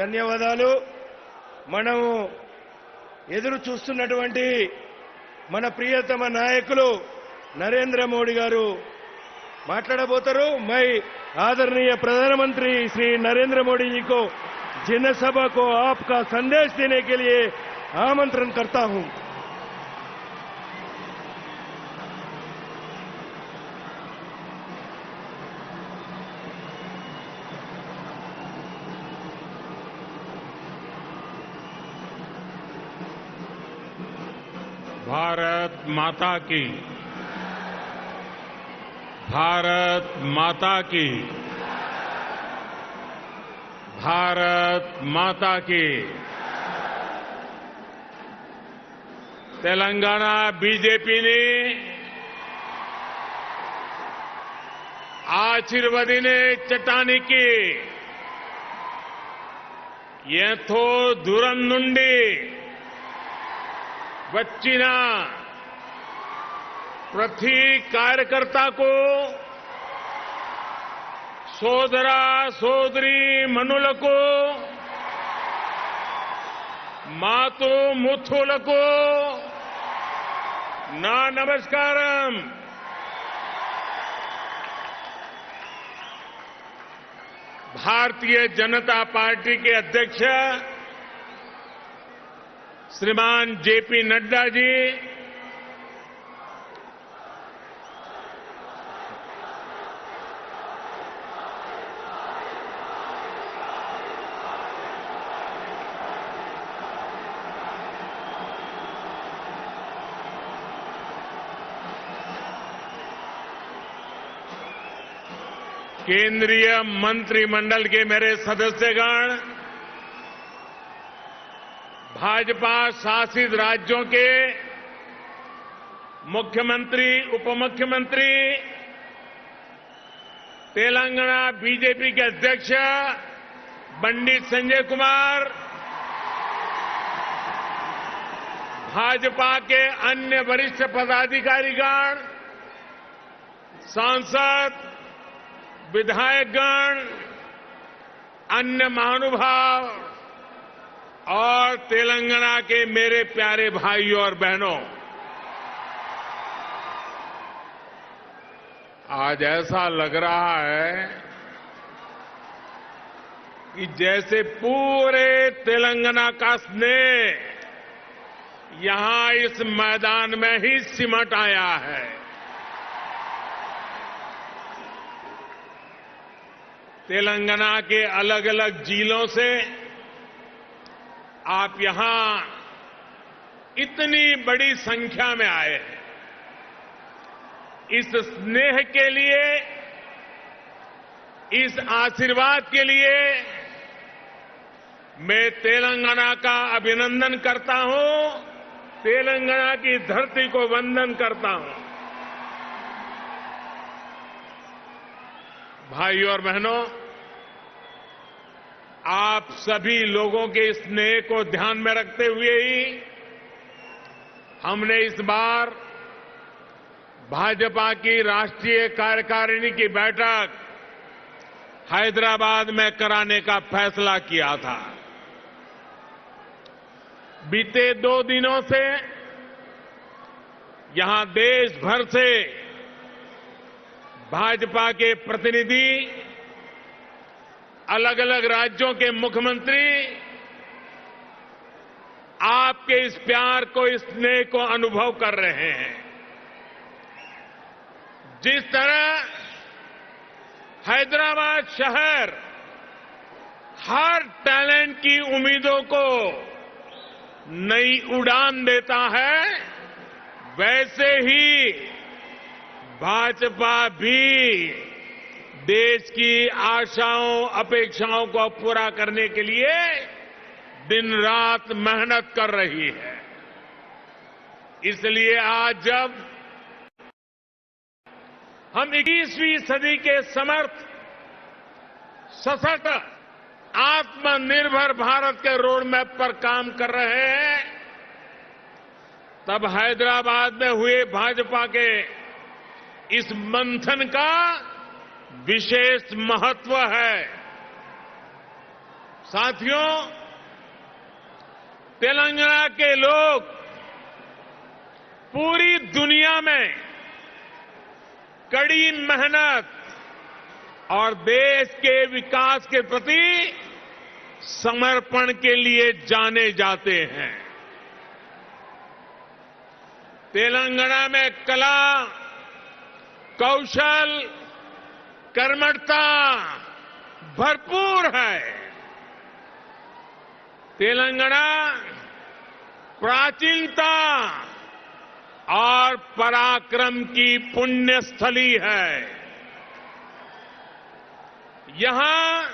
ధన్యవాదాలు. మనము ఎదురు చూస్తున్నటువంటి మన ప్రియతమ నాయకులు नरेंद्र मोदी గారు మాట్లాడబోతారు. मैं आदरणीय प्रधानमंत्री श्री नरेंद्र मोदी जी को जनसभा को आपका संदेश देने के लिए आमंत्रण करता हूं. भारत माता की, भारत माता की, भारत माता की. तेलंगाना बीजेपी ने आशीर्वादीने चट्टानिकी ఎంతో దూరం నుండి వచ్చిన ప్రతి కార్యకర్తకు సోదర సోదరి మనులకు మాతృ ముత్తులకు నా నమస్కారం. भारतीय जनता पार्टी के अध्यक्ष श्रीमान जेपी नड्डा जी, केंद्रीय मंत्रिमंडल के मेरे सदस्यगण, भाजपा शासित राज्यों के मुख्यमंत्री, उपमुख्यमंत्री, तेलंगाना बीजेपी के अध्यक्ष पंडित संजय कुमार, भाजपा के अन्य वरिष्ठ पदाधिकारीगण, सांसद, विधायकगण, अन्य महानुभाव और तेलंगाना के मेरे प्यारे भाइयों और बहनों, आज ऐसा लग रहा है कि जैसे पूरे तेलंगाना का स्नेह यहां इस मैदान में ही सिमट आया है. तेलंगाना के अलग अलग जिलों से आप यहां इतनी बड़ी संख्या में आए हैं. इस स्नेह के लिए, इस आशीर्वाद के लिए मैं तेलंगाना का अभिनंदन करता हूं, तेलंगाना की धरती को वंदन करता हूं. भाइयों और बहनों, आप सभी लोगों के स्नेह को ध्यान में रखते हुए ही हमने इस बार भाजपा की राष्ट्रीय कार्यकारिणी की बैठक हैदराबाद में कराने का फैसला किया था. बीते 2 दिनों से यहां देश भर से भाजपा के प्रतिनिधि, अलग अलग राज्यों के मुख्यमंत्री आपके इस प्यार को, इस स्नेह को अनुभव कर रहे हैं. जिस तरह हैदराबाद शहर हर टैलेंट की उम्मीदों को नई उड़ान देता है, वैसे ही भाजपा भी देश की आशाओं, अपेक्षाओं को पूरा करने के लिए दिन रात मेहनत कर रही है. इसलिए आज जब हम 21वीं सदी के समर्थ, सशक्त, आत्मनिर्भर भारत के रोड मैप पर काम कर रहे हैं, तब हैदराबाद में हुए भाजपा के इस मंथन का विशेष महत्व है. साथियों, तेलंगाना के लोग पूरी दुनिया में कड़ी मेहनत और देश के विकास के प्रति समर्पण के लिए जाने जाते हैं। तेलंगाना में कला, कौशल, कर्मठता भरपूर है। तेलंगाना प्राचीनता और पराक्रम की पुण्य स्थली है। यहां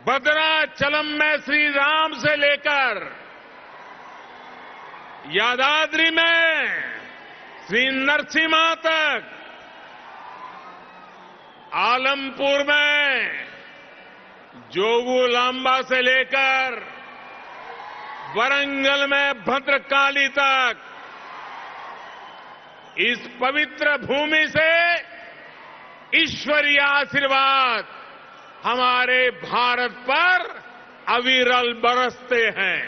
भद्राचलम में श्री राम से लेकर यादाद्री में श्री नरसिम्हा तक, आलमपुर में जोगुलांबा से लेकर वरंगल में भद्रकाली तक इस पवित्र भूमि से ईश्वरीय आशीर्वाद हमारे भारत पर अविरल बरसते हैं।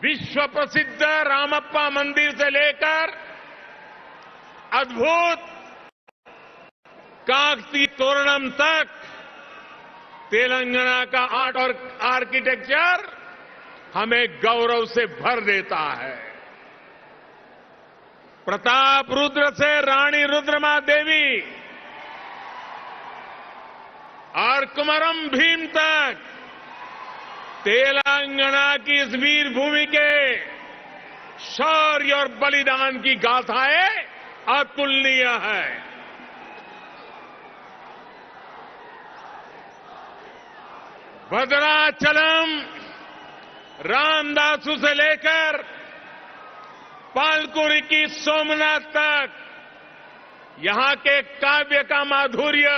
विश्व प्रसिद्ध रामप्पा मंदिर से लेकर अद्भुत काकतीय तोरणम तक तेलंगाना का आर्ट और आर्किटेक्चर हमें गौरव से भर देता है। प्रताप रुद्र से रानी रुद्रमा देवी और कुमरम भीम तक तेलंगाना की इस वीर भूमि के शौर्य और बलिदान की गाथाएं अतुलनीय है। भद्राचलम रामदासु से लेकर पालकुरी की सोमनाथ तक यहां के काव्य का माधुर्य,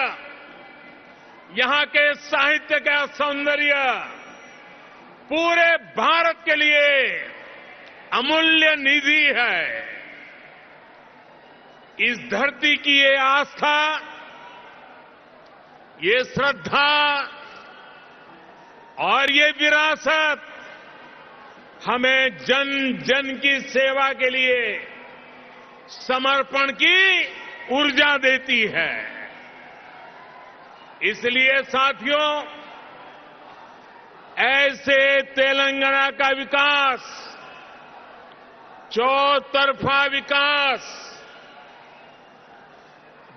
यहां के साहित्य का सौंदर्य पूरे भारत के लिए अमूल्य निधि है। इस धरती की ये आस्था, ये श्रद्धा और ये विरासत हमें जन जन की सेवा के लिए समर्पण की ऊर्जा देती है। इसलिए साथियों, ऐसे तेलंगाना का विकास, चौतरफा विकास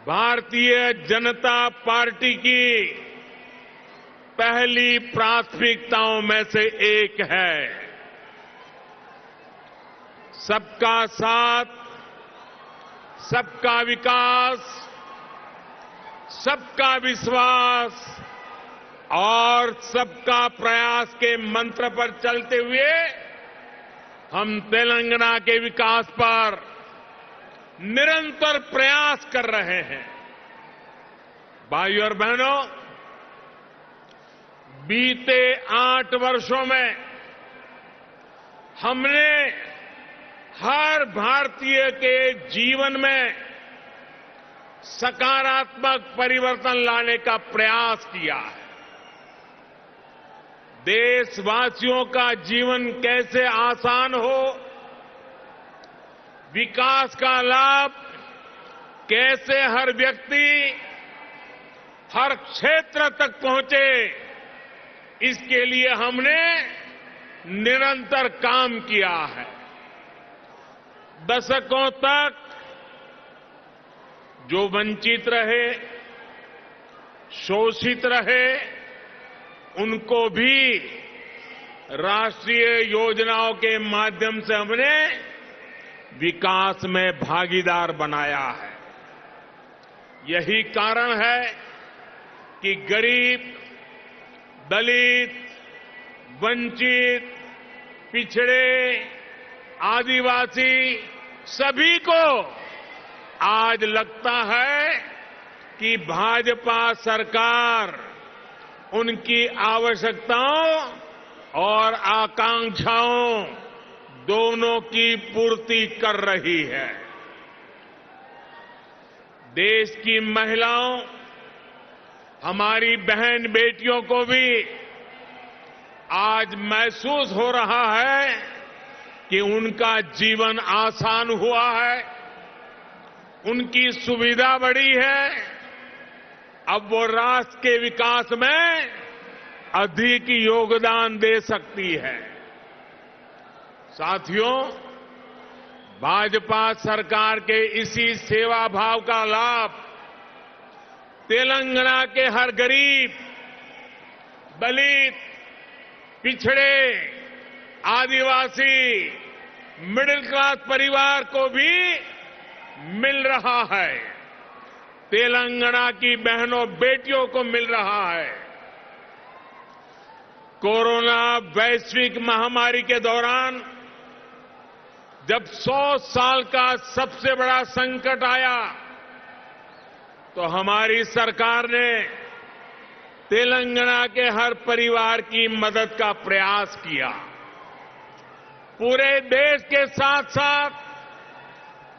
भारतीय जनता पार्टी की पहली प्राथमिकताओं में से एक है। सबका साथ, सबका विकास, सबका विश्वास और सबका प्रयास के मंत्र पर चलते हुए हम तेलंगाना के विकास पर निरंतर प्रयास कर रहे हैं। भाइयों और बहनों, बीते 8 वर्षों में हमने हर भारतीय के जीवन में सकारात्मक परिवर्तन लाने का प्रयास किया है। देशवासियों का जीवन कैसे आसान हो, विकास का लाभ कैसे हर व्यक्ति, हर क्षेत्र तक पहुंचे, इसके लिए हमने निरंतर काम किया है। दशकों तक जो वंचित रहे, शोषित रहे, उनको भी राष्ट्रीय योजनाओं के माध्यम से हमने विकास में भागीदार बनाया है। यही कारण है कि गरीब, दलित, वंचित, पिछड़े, आदिवासी सभी को आज लगता है कि भाजपा सरकार उनकी आवश्यकताओं और आकांक्षाओं दोनों की पूर्ति कर रही है। देश की महिलाओं, हमारी बहन बेटियों को भी आज महसूस हो रहा है कि उनका जीवन आसान हुआ है, उनकी सुविधा बढ़ी है। अब वो राष्ट्र के विकास में अधिक योगदान दे सकती है। साथियों, भाजपा सरकार के इसी सेवा भाव का लाभ तेलंगाना के हर गरीब, दलित, पिछड़े, आदिवासी, मिडिल क्लास परिवार को भी मिल रहा है। तेलंगाना की बहनों बेटियों को मिल रहा है। कोरोना वैश्विक महामारी के दौरान जब 100 साल का सबसे बड़ा संकट आया तो हमारी सरकार ने तेलंगाना के हर परिवार की मदद का प्रयास किया। पूरे देश के साथ साथ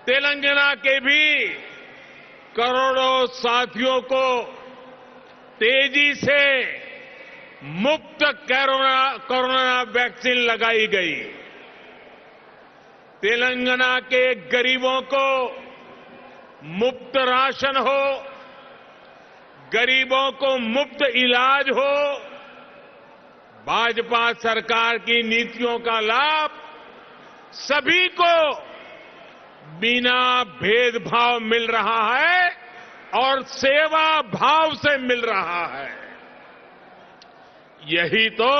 तेलंगाना के भी करोड़ों साथियों को तेजी से मुफ्त कोरोना वैक्सीन लगाई गई। तेलंगाना के गरीबों को मुफ्त राशन हो, गरीबों को मुफ्त इलाज हो, भाजपा सरकार की नीतियों का लाभ सभी को बिना भेदभाव मिल रहा है और सेवा भाव से मिल रहा है। यही तो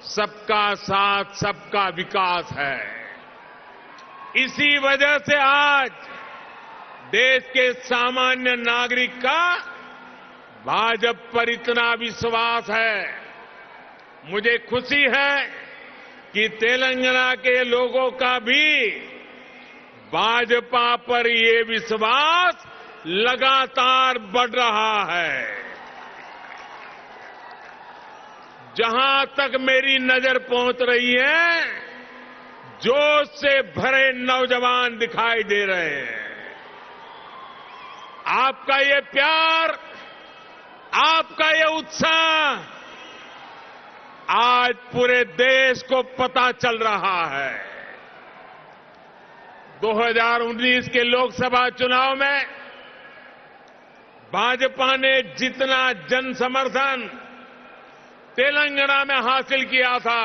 सबका साथ सबका विकास है। इसी वजह से आज देश के सामान्य नागरिक का भाजपा पर इतना विश्वास है। मुझे खुशी है कि तेलंगाना के लोगों का भी भाजपा पर ये विश्वास लगातार बढ़ रहा है। जहां तक मेरी नजर पहुंच रही है, जोश से भरे नौजवान दिखाई दे रहे हैं। आपका ये प्यार, आपका ये उत्साह आज पूरे देश को पता चल रहा है। 2019 के लोकसभा चुनाव में भाजपा ने जितना जन समर्थन तेलंगाना में हासिल किया था,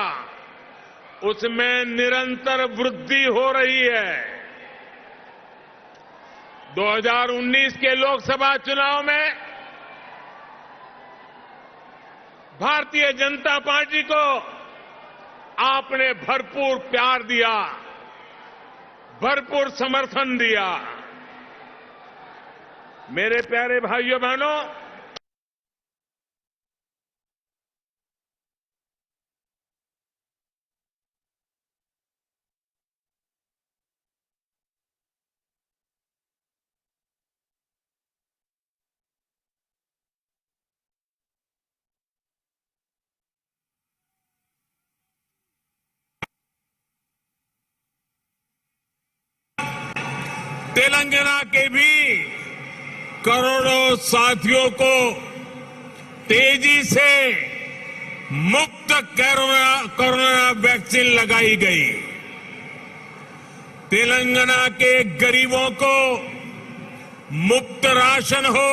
उसमें निरंतर वृद्धि हो रही है। 2019 के लोकसभा चुनाव में भारतीय जनता पार्टी को आपने भरपूर प्यार दिया, भरपूर समर्थन दिया। मेरे प्यारे भाइयों बहनों, तेलंगाना के भी करोड़ों साथियों को तेजी से मुफ्त कोरोना वैक्सीन लगाई गई। तेलंगाना के गरीबों को मुफ्त राशन हो,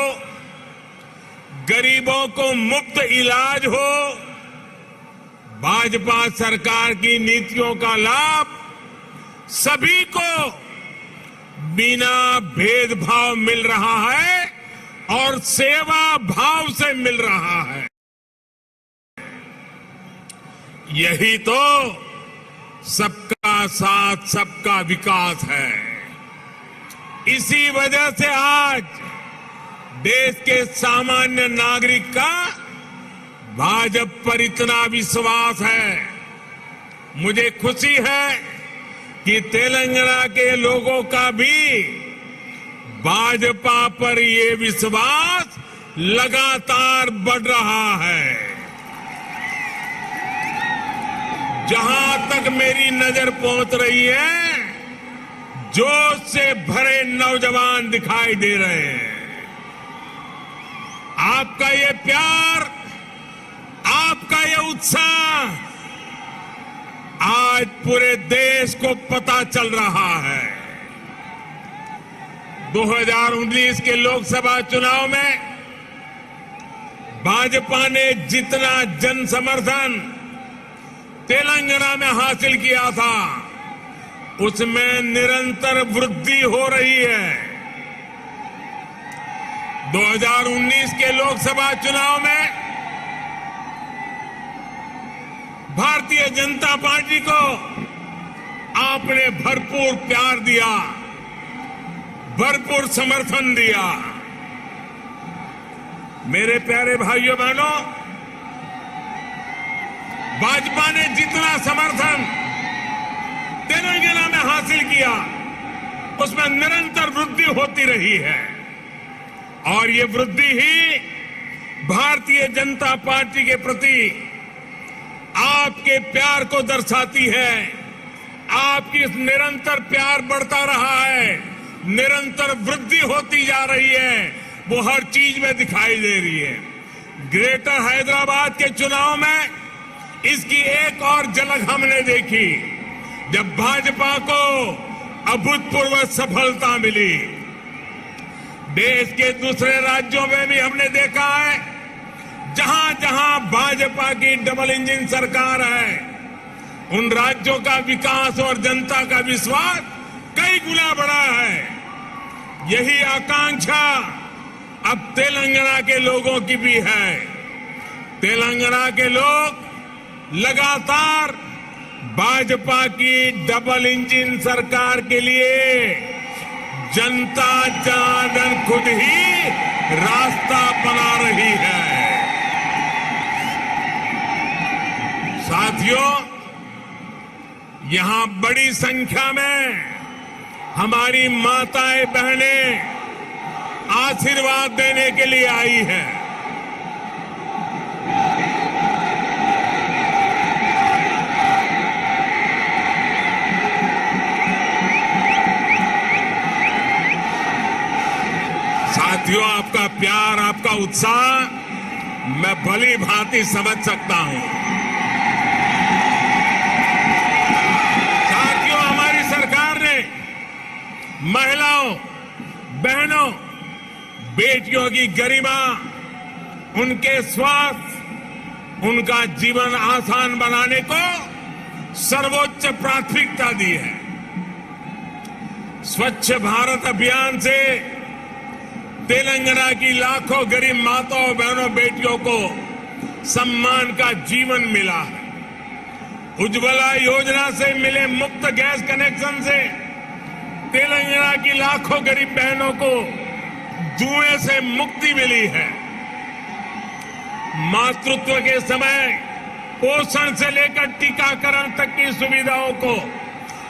गरीबों को मुफ्त इलाज हो, भाजपा सरकार की नीतियों का लाभ सभी को बिना भेदभाव मिल रहा है और सेवा भाव से मिल रहा है। यही तो सबका साथ सबका विकास है। इसी वजह से आज देश के सामान्य नागरिक का भाजपा पर इतना विश्वास है। मुझे खुशी है कि तेलंगाना के लोगों का भी भाजपा पर ये विश्वास लगातार बढ़ रहा है। जहां तक मेरी नजर पहुंच रही है, जोश से भरे नौजवान दिखाई दे रहे हैं। आपका ये प्यार, आपका ये उत्साह आज पूरे देश को पता चल रहा है। 2019 के लोकसभा चुनाव में भाजपा ने जितना जन समर्थन तेलंगाना में हासिल किया था, उसमें निरंतर वृद्धि हो रही है। 2019 के लोकसभा चुनाव में भारतीय जनता पार्टी को आपने भरपूर प्यार दिया, भरपूर समर्थन दिया। मेरे प्यारे भाइयों बहनों, भाजपा ने जितना समर्थन तेलंगाना में हासिल किया, उसमें निरंतर वृद्धि होती रही है और ये वृद्धि ही भारतीय जनता पार्टी के प्रति आपके प्यार को दर्शाती है। आपकी इस निरंतर प्यार बढ़ता रहा है, निरंतर वृद्धि होती जा रही है, वो हर चीज में दिखाई दे रही है। ग्रेटर हैदराबाद के चुनाव में इसकी एक और झलक हमने देखी, जब भाजपा को अभूतपूर्व सफलता मिली। देश के दूसरे राज्यों में भी हमने देखा है, जहां जहां भाजपा की डबल इंजन सरकार है, उन राज्यों का विकास और जनता का विश्वास कई गुना बढ़ा है। यही आकांक्षा अब तेलंगाना के लोगों की भी है। तेलंगाना के लोग लगातार भाजपा की डबल इंजन सरकार के लिए जनता जनार्दन खुद ही रास्ता बना रही है। साथियों, यहां बड़ी संख्या में हमारी माताएं बहनें आशीर्वाद देने के लिए आई हैं। साथियों, आपका प्यार, आपका उत्साह मैं भली भांति समझ सकता हूं। साथियों, हमारी सरकार ने महिलाओं, बहनों, बेटियों की गरिमा, उनके स्वास्थ्य, उनका जीवन आसान बनाने को सर्वोच्च प्राथमिकता दी है। स्वच्छ भारत अभियान से तेलंगाना की लाखों गरीब माताओं, बहनों, बेटियों को सम्मान का जीवन मिला है। उज्ज्वला योजना से मिले मुफ्त गैस कनेक्शन से तेलंगाना की लाखों गरीब बहनों को धुएं से मुक्ति मिली है। मातृत्व के समय पोषण से लेकर टीकाकरण तक की सुविधाओं को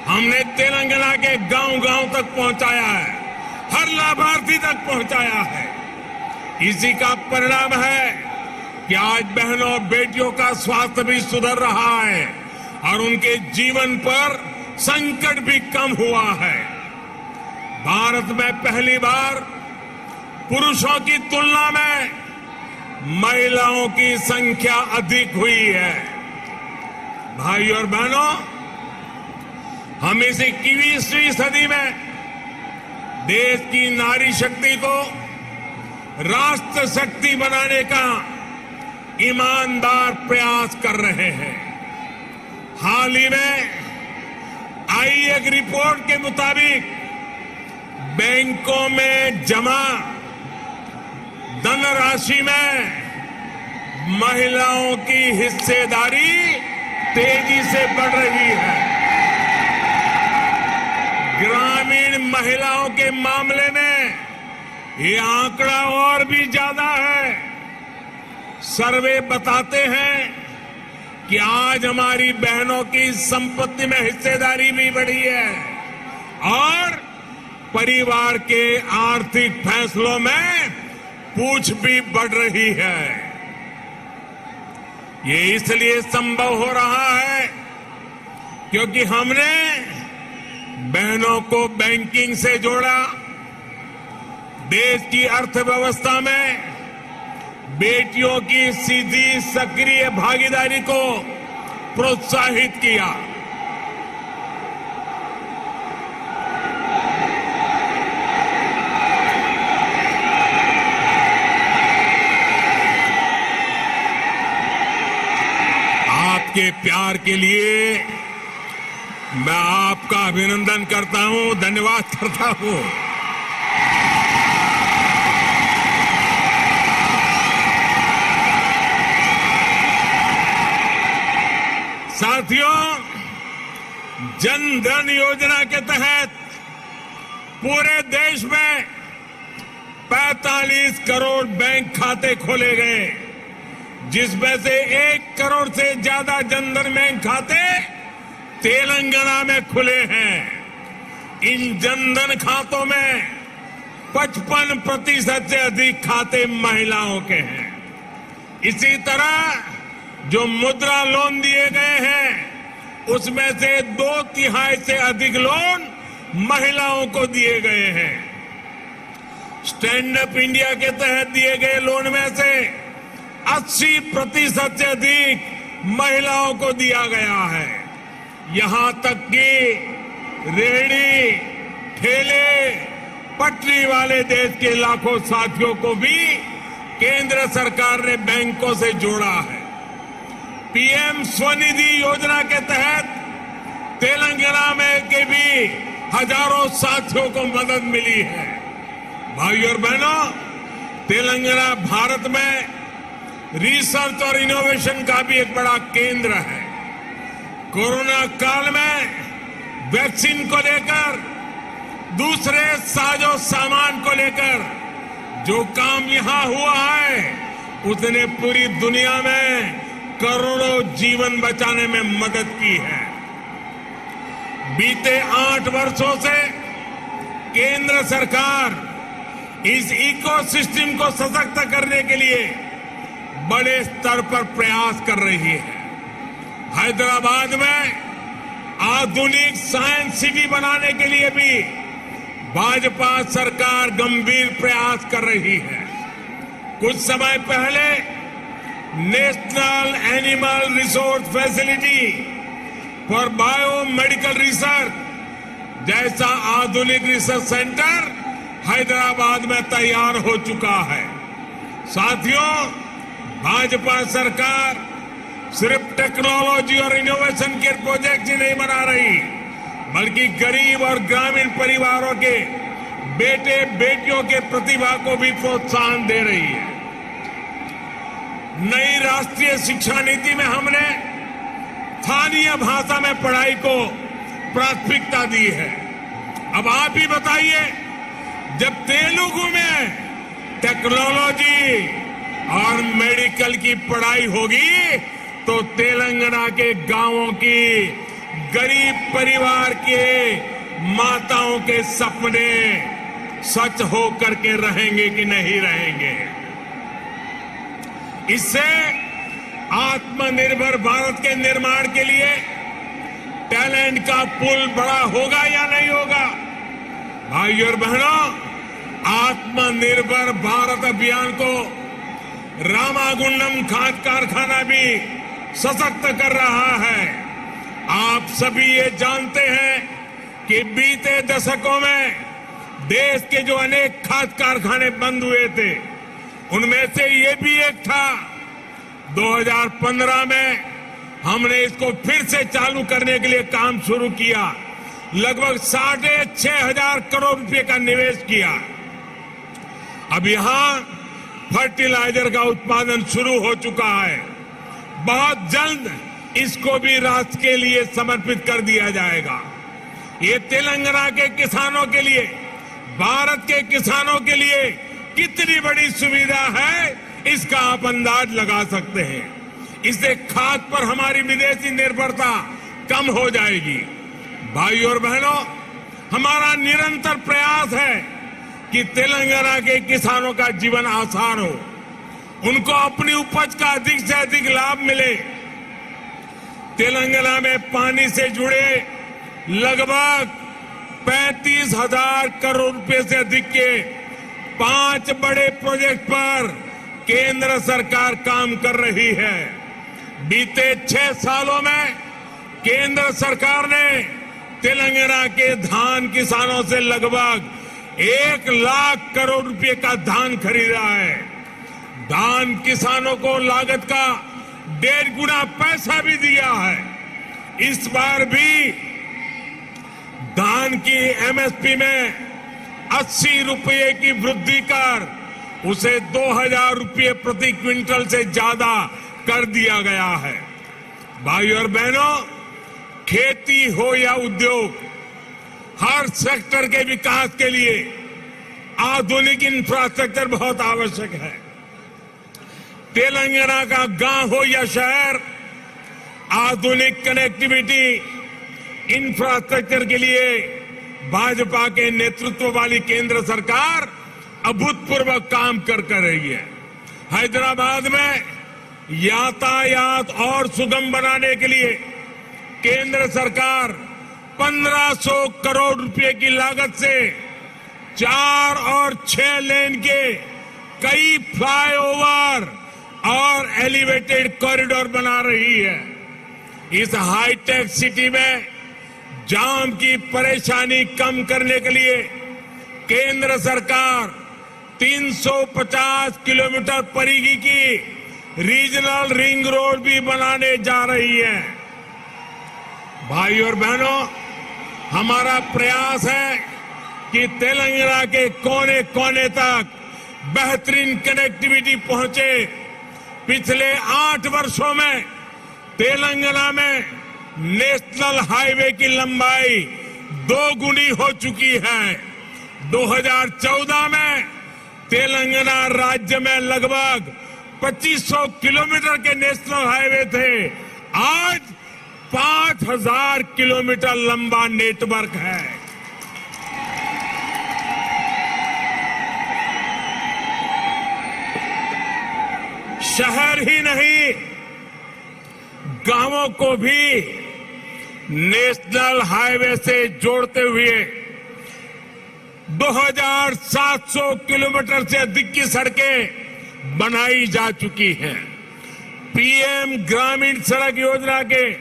हमने तेलंगाना के गांव-गांव तक पहुंचाया है, हर लाभार्थी तक पहुंचाया है। इसी का परिणाम है कि आज बहनों और बेटियों का स्वास्थ्य भी सुधर रहा है और उनके जीवन पर संकट भी कम हुआ है। भारत में पहली बार पुरुषों की तुलना में महिलाओं की संख्या अधिक हुई है। भाइयों और बहनों, हम इस 21वीं सदी में देश की नारी शक्ति को राष्ट्र शक्ति बनाने का ईमानदार प्रयास कर रहे हैं। हाल ही में आई एक रिपोर्ट के मुताबिक बैंकों में जमा धनराशि में महिलाओं की हिस्सेदारी तेजी से बढ़ रही है। ग्रामीण महिलाओं के मामले में ये आंकड़ा और भी ज्यादा है। सर्वे बताते हैं कि आज हमारी बहनों की संपत्ति में हिस्सेदारी भी बढ़ी है और परिवार के आर्थिक फैसलों में पूछ भी बढ़ रही है। ये इसलिए संभव हो रहा है क्योंकि हमने बहनों को बैंकिंग से जोड़ा, देश की अर्थव्यवस्था में बेटियों की सीधी सक्रिय भागीदारी को प्रोत्साहित किया। आपके प्यार के लिए मैं आपका अभिनंदन करता हूं, धन्यवाद करता हूं। साथियों, जन धन योजना के तहत पूरे देश में 45 करोड़ बैंक खाते खोले गए, जिसमें से 1 करोड़ से ज्यादा जनधन बैंक खाते तेलंगाना में खुले हैं। इन जनधन खातों में 55% से अधिक खाते महिलाओं के हैं। इसी तरह जो मुद्रा लोन दिए गए हैं, उसमें से 2/3 से अधिक लोन महिलाओं को दिए गए हैं। स्टैंड अप इंडिया के तहत दिए गए लोन में से 80% से अधिक महिलाओं को दिया गया है। यहां तक कि रेहड़ी, ठेले, पटरी वाले देश के लाखों साथियों को भी केंद्र सरकार ने बैंकों से जोड़ा है। पीएम स्वनिधि योजना के तहत तेलंगाना में के भी हजारों साथियों को मदद मिली है। भाइयों और बहनों, तेलंगाना भारत में रिसर्च और इनोवेशन का भी एक बड़ा केंद्र है। कोरोना काल में वैक्सीन को लेकर, दूसरे साजो सामान को लेकर जो काम यहां हुआ है, उसने पूरी दुनिया में करोड़ों जीवन बचाने में मदद की है। बीते 8 वर्षों से केंद्र सरकार इस इकोसिस्टम को सशक्त करने के लिए बड़े स्तर पर प्रयास कर रही है। हैदराबाद में आधुनिक साइंस सिटी बनाने के लिए भी भाजपा सरकार गंभीर प्रयास कर रही है। कुछ समय पहले national animal resource facility for biomedical research जैसा आधुनिक रिसर्च सेंटर हैदराबाद में तैयार हो चुका है। साथियों, भाजपा सरकार सिर्फ टेक्नोलॉजी और इनोवेशन के प्रोजेक्ट ही नहीं बना रही, बल्कि गरीब और ग्रामीण परिवारों के बेटे बेटियों के प्रतिभा को भी प्रोत्साहन दे रही है। नई राष्ट्रीय शिक्षा नीति में हमने स्थानीय भाषा में पढ़ाई को प्राथमिकता दी है। अब आप ही बताइए, जब तेलुगु में टेक्नोलॉजी और मेडिकल की पढ़ाई होगी तो तेलंगाना के गांवों की गरीब परिवार के माताओं के सपने सच हो करके रहेंगे कि नहीं रहेंगे। इससे आत्मनिर्भर भारत के निर्माण के लिए टैलेंट का पुल बड़ा होगा या नहीं होगा? भाइयों और बहनों, आत्मनिर्भर भारत अभियान को रामागुंडम खाद कारखाना भी सशक्त कर रहा है। आप सभी ये जानते हैं कि बीते दशकों में देश के जो अनेक खाद कारखाने बंद हुए थे, उनमें से ये भी एक था। 2015 में हमने इसको फिर से चालू करने के लिए काम शुरू किया। लगभग 6,500 करोड़ रुपए का निवेश किया। अब यहां फर्टिलाइजर का उत्पादन शुरू हो चुका है। बहुत जल्द इसको भी राष्ट्र के लिए समर्पित कर दिया जाएगा। ये तेलंगाना के किसानों के लिए, भारत के किसानों के लिए कितनी बड़ी सुविधा है, इसका आप अंदाज लगा सकते हैं। इससे खाद पर हमारी विदेशी निर्भरता कम हो जाएगी। भाइयों और बहनों, हमारा निरंतर प्रयास है कि तेलंगाना के किसानों का जीवन आसान हो, उनको अपनी उपज का अधिक से अधिक लाभ मिले। तेलंगाना में पानी से जुड़े लगभग 35,000 करोड़ रुपए से अधिक के 5 बड़े प्रोजेक्ट पर केंद्र सरकार काम कर रही है। बीते 6 सालों में केंद्र सरकार ने तेलंगाना के धान किसानों से लगभग 1 लाख करोड़ रुपए का धान खरीदा है। धान किसानों को लागत का 1.5 गुना पैसा भी दिया है। इस बार भी धान की एमएसपी में 80 रुपये की वृद्धि कर उसे 2,000 रुपये प्रति क्विंटल से ज्यादा कर दिया गया है। भाइयों और बहनों, खेती हो या उद्योग, हर सेक्टर के विकास के लिए आधुनिक इंफ्रास्ट्रक्चर बहुत आवश्यक है। तेलंगाना का गांव हो या शहर, आधुनिक कनेक्टिविटी इंफ्रास्ट्रक्चर के लिए भाजपा के नेतृत्व वाली केंद्र सरकार अभूतपूर्व काम कर रही है। हैदराबाद में यातायात और सुगम बनाने के लिए केंद्र सरकार 1500 करोड़ रुपए की लागत से 4 और 6 लेन के कई फ्लाईओवर और एलिवेटेड कॉरिडोर बना रही है। इस हाईटेक सिटी में जाम की परेशानी कम करने के लिए केंद्र सरकार 350 किलोमीटर परिधि की रीजनल रिंग रोड भी बनाने जा रही है। भाइयों और बहनों, हमारा प्रयास है कि तेलंगाना के कोने कोने तक बेहतरीन कनेक्टिविटी पहुंचे। पिछले 8 वर्षों में तेलंगाना में नेशनल हाईवे की लंबाई 2 गुनी हो चुकी है। 2014 में तेलंगाना राज्य में लगभग 2500 किलोमीटर के नेशनल हाईवे थे। आज 5000 किलोमीटर लंबा नेटवर्क है। शहर ही नहीं, गांवों को भी नेशनल हाईवे से जोड़ते हुए 2700 किलोमीटर से अधिक की सड़कें बनाई जा चुकी हैं। पीएम ग्रामीण सड़क योजना के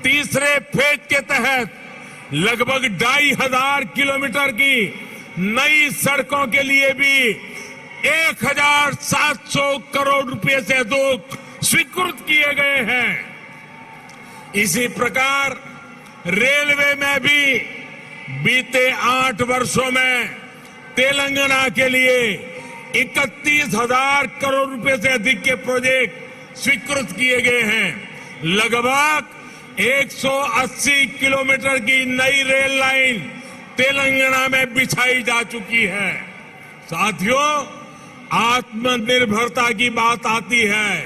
तीसरे फेज के तहत लगभग 2500 किलोमीटर की नई सड़कों के लिए भी 1700 करोड़ रुपए से अधिक स्वीकृत किए गए हैं। इसी प्रकार रेलवे में भी बीते 8 वर्षों में तेलंगाना के लिए 31,000 करोड़ रुपए से अधिक के प्रोजेक्ट स्वीकृत किए गए हैं। लगभग 180 किलोमीटर की नई रेल लाइन तेलंगाना में बिछाई जा चुकी है। साथियों, आत्मनिर्भरता की बात आती है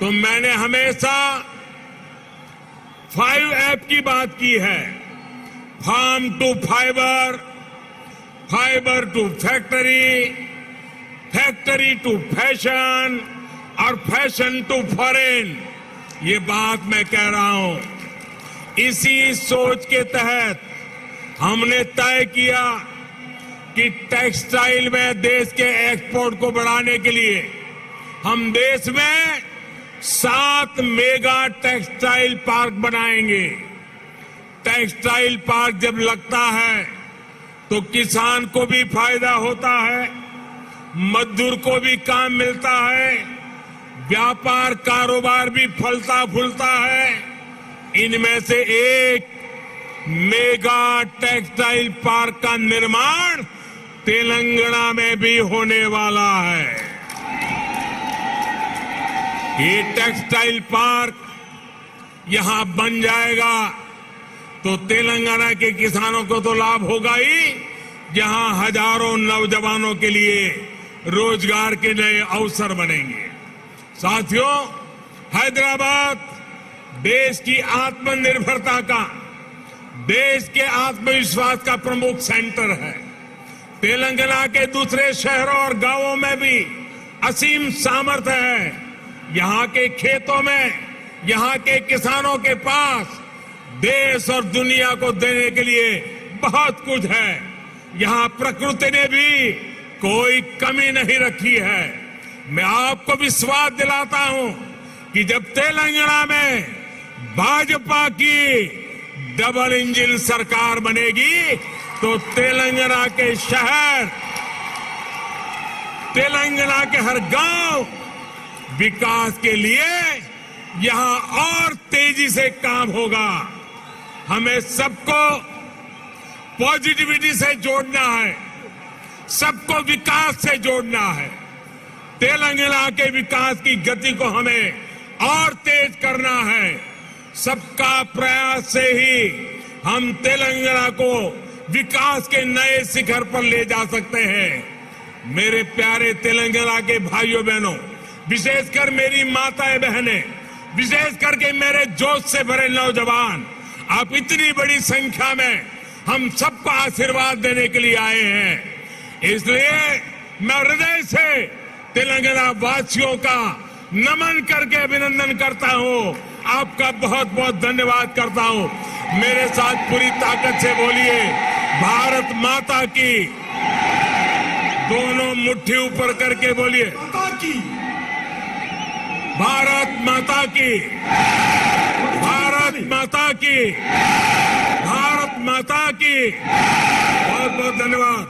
तो मैंने हमेशा 5 की बात की है। Farm to fibre, fibre to factory, factory to fashion और फैशन टू फॉरेन। ये बात मैं कह रहा हूं। इसी सोच के तहत हमने तय किया कि टेक्सटाइल में देश के एक्सपोर्ट को बढ़ाने के लिए हम देश में 7 मेगा टेक्सटाइल पार्क बनाएंगे। टेक्सटाइल पार्क जब लगता है तो किसान को भी फायदा होता है, मजदूर को भी काम मिलता है, व्यापार कारोबार भी फलता फूलता है। इनमें से एक मेगा टेक्सटाइल पार्क का निर्माण तेलंगाना में भी होने वाला है। ये टेक्सटाइल पार्क यहां बन जाएगा तो तेलंगाना के किसानों को तो लाभ होगा ही, जहां हजारों नौजवानों के लिए रोजगार के नए अवसर बनेंगे। साथियों, हैदराबाद देश की आत्मनिर्भरता का, देश के आत्मविश्वास का प्रमुख सेंटर है। तेलंगाना के दूसरे शहरों और गांवों में भी असीम सामर्थ्य है। यहां के खेतों में, यहां के किसानों के पास देश और दुनिया को देने के लिए बहुत कुछ है। यहां प्रकृति ने भी कोई कमी नहीं रखी है। मैं आपको विश्वास दिलाता हूं कि जब तेलंगाना में भाजपा की डबल इंजन सरकार बनेगी तो तेलंगाना के शहर, तेलंगाना के हर गांव विकास के लिए यहां और तेजी से काम होगा। हमें सबको पॉजिटिविटी से जोड़ना है, सबको विकास से जोड़ना है। तेलंगाना के विकास की गति को हमें और तेज करना है। सबका प्रयास से ही हम तेलंगाना को विकास के नए शिखर पर ले जा सकते हैं। मेरे प्यारे तेलंगाना के भाइयों बहनों, विशेषकर मेरी माताएं बहनें, विशेष करके मेरे जोश से भरे नौजवान, आप इतनी बड़ी संख्या में हम सबको आशीर्वाद देने के लिए आए हैं। इसलिए मैं हृदय से तेलंगाना वासियों का नमन करके अभिनंदन करता हूं। आपका बहुत बहुत धन्यवाद करता हूं। मेरे साथ पूरी ताकत से बोलिए, भारत माता की। दोनों मुट्ठी ऊपर करके बोलिए, भारत माता की, भारत माता की, भारत माता की। बहुत बहुत धन्यवाद।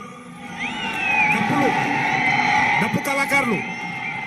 డప్పు కళాకారులు